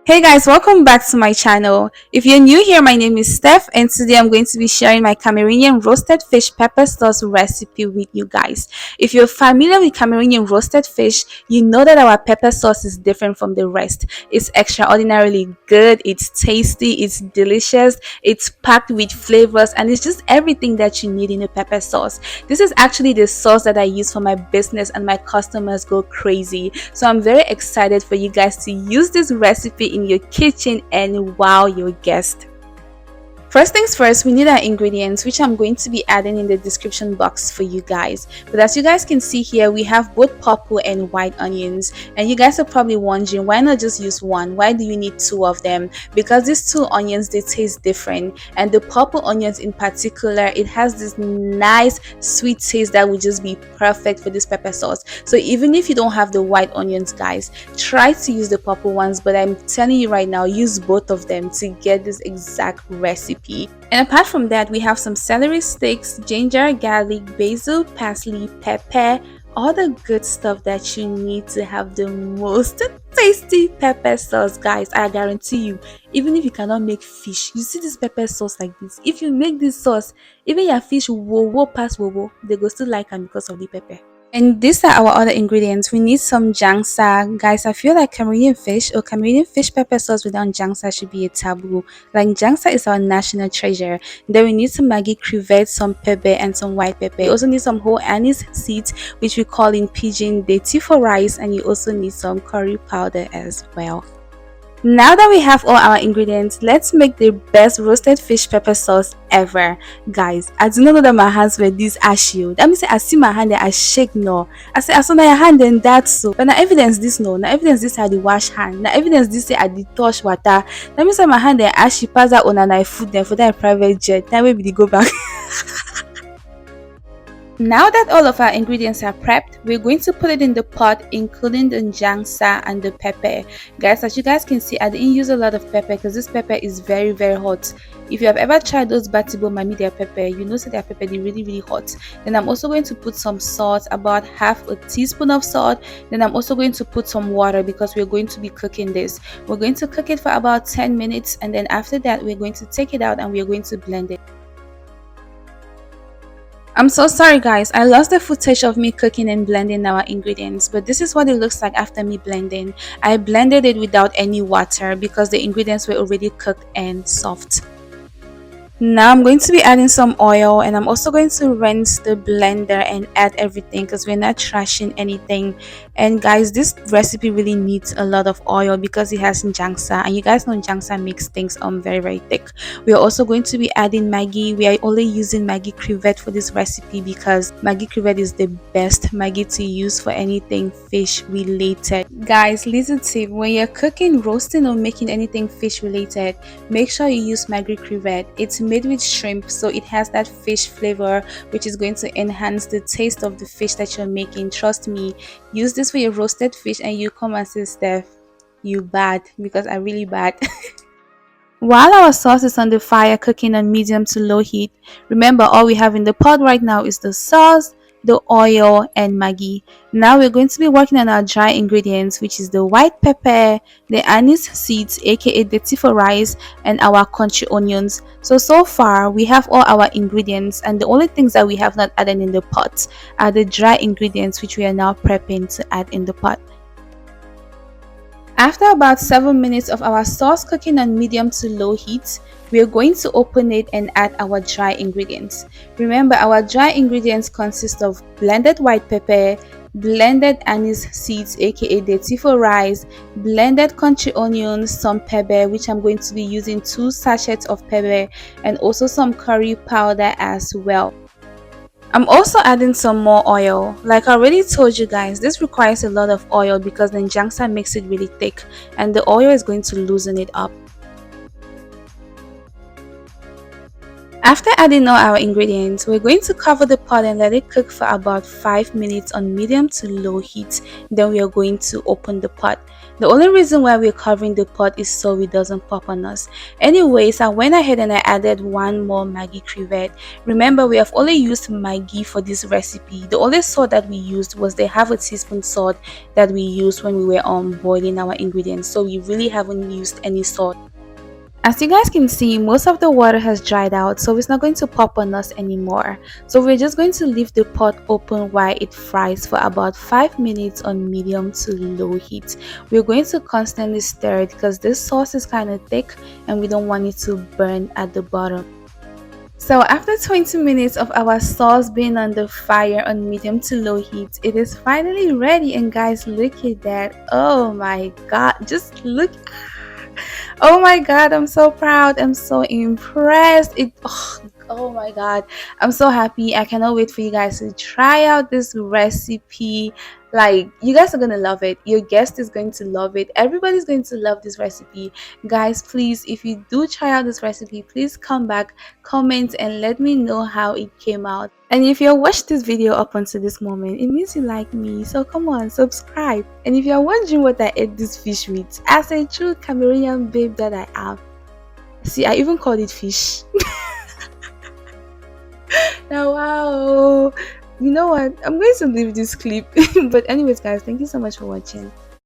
Hey guys, welcome back to my channel. If you're new here, my name is Steph and today I'm going to be sharing my Cameroonian roasted fish pepper sauce recipe with you guys. If you're familiar with Cameroonian roasted fish, you know that our pepper sauce is different from the rest. It's extraordinarily good, it's tasty, it's delicious, it's packed with flavors, and it's just everything that you need in a pepper sauce. This is actually the sauce that I use for my business and my customers go crazy. So I'm very excited for you guys to use this recipe in your kitchen and wow your guests. First things first, we need our ingredients, which I'm going to be adding in the description box for you guys. But as you guys can see here, we have both purple and white onions. And you guys are probably wondering, why not just use one? Why do you need two of them? Because these two onions, they taste different. And the purple onions in particular, it has this nice sweet taste that would just be perfect for this pepper sauce. So even if you don't have the white onions, guys, try to use the purple ones. But I'm telling you right now, use both of them to get this exact recipe. And apart from that, we have some celery sticks, ginger, garlic, basil, parsley, pepper, all the good stuff that you need to have the most tasty pepper sauce. Guys, I guarantee you, even if you cannot make fish, you see this pepper sauce like this, if you make this sauce, even your fish will pass wowo, they go still like them because of the pepper. And these are our other ingredients. We need some njangsa. Guys, I feel like Cameroonian fish or Cameroonian fish pepper sauce without njangsa should be a taboo. Like njangsa is our national treasure. Then we need some Maggie crevette, some PEBE and some white pepper. We also need some whole anise seeds, which we call in pidgin the tea for rice, and you also need some curry powder as well. Now that we have all our ingredients, let's make the best roasted fish pepper sauce ever. Guys, I do not know that my hands were this ashy. That means I see my hand and I shake no. I say I saw your hand and that's so. But now evidence this no. Now evidence this I the wash hand. Now evidence this I the touch water. That means my hand and ashy pass out on and I food them for that private jet. That way we go back. Now that all of our ingredients are prepped, we're going to put it in the pot, including the njangsa and the pepper. Guys, as you guys can see, I didn't use a lot of pepper because this pepper is very hot. If you have ever tried those batibo mami their pepper, you know that their pepper is really hot. Then I'm also going to put some salt, about half a teaspoon of salt. Then I'm also going to put some water because we're going to be cooking this. We're going to cook it for about 10 minutes, and then after that we're going to take it out and we're going to blend it. I'm so sorry guys, I lost the footage of me cooking and blending our ingredients, but this is what it looks like after me blending. I blended it without any water because the ingredients were already cooked and soft. Now I'm going to be adding some oil, and I'm also going to rinse the blender and add everything because we're not trashing anything. And guys, this recipe really needs a lot of oil because it has njangsa, and you guys know njangsa makes things very thick. We are also going to be adding Maggie. We are only using Maggie crevette for this recipe because Maggie crevette is the best Maggie to use for anything fish related. Guys, little tip, when you're cooking, roasting or making anything fish related, make sure you use Maggie crevette. It's made with shrimp, so it has that fish flavor which is going to enhance the taste of the fish that you're making. Trust me, use this for your roasted fish and you come and say, Steph, you bad, because I really bad. While our sauce is on the fire cooking on medium to low heat, remember all we have in the pot right now is the sauce, the oil and Maggie. Now we're going to be working on our dry ingredients, which is the white pepper, the anise seeds aka the tea for rice, and our crunchy onions. So far we have all our ingredients, and the only things that we have not added in the pot are the dry ingredients, which we are now prepping to add in the pot. After about 7 minutes of our sauce cooking on medium to low heat, we are going to open it and add our dry ingredients. Remember, our dry ingredients consist of blended white pepper, blended anise seeds aka the tea for rice, blended crunchy onions, some PEBE, which I'm going to be using 2 sachets of PEBE, and also some curry powder as well. I'm also adding some more oil. Like I already told you guys, this requires a lot of oil because the njangsa makes it really thick and the oil is going to loosen it up. After adding all our ingredients, we're going to cover the pot and let it cook for about 5 minutes on medium to low heat. Then we are going to open the pot. The only reason why we're covering the pot is so it doesn't pop on us. Anyways, I went ahead and I added one more Maggie crevette. Remember, we have only used Maggie for this recipe. The only salt that we used was the half a teaspoon salt that we used when we were boiling our ingredients. So we really haven't used any salt. As you guys can see, most of the water has dried out, so it's not going to pop on us anymore. So we're just going to leave the pot open while it fries for about 5 minutes on medium to low heat. We're going to constantly stir it because this sauce is kind of thick and we don't want it to burn at the bottom. So after 20 minutes of our sauce being on the fire on medium to low heat, it is finally ready. And guys, look at that. Oh my god, just look. Oh my god, I'm so proud. I'm so impressed. Oh my god, I'm so happy. I cannot wait for you guys to try out this recipe. Like, you guys are gonna love it. Your guest is going to love it. Everybody's going to love this recipe. Guys, please, if you do try out this recipe, please come back, comment, and let me know how it came out. And if you watched this video up until this moment, it means you like me. So come on, subscribe. And if you're wondering what I ate this fish with, as a true Cameroonian babe that I am, see, I even called it fish. Now, wow. You know what? I'm going to leave this clip. But anyways, guys, thank you so much for watching.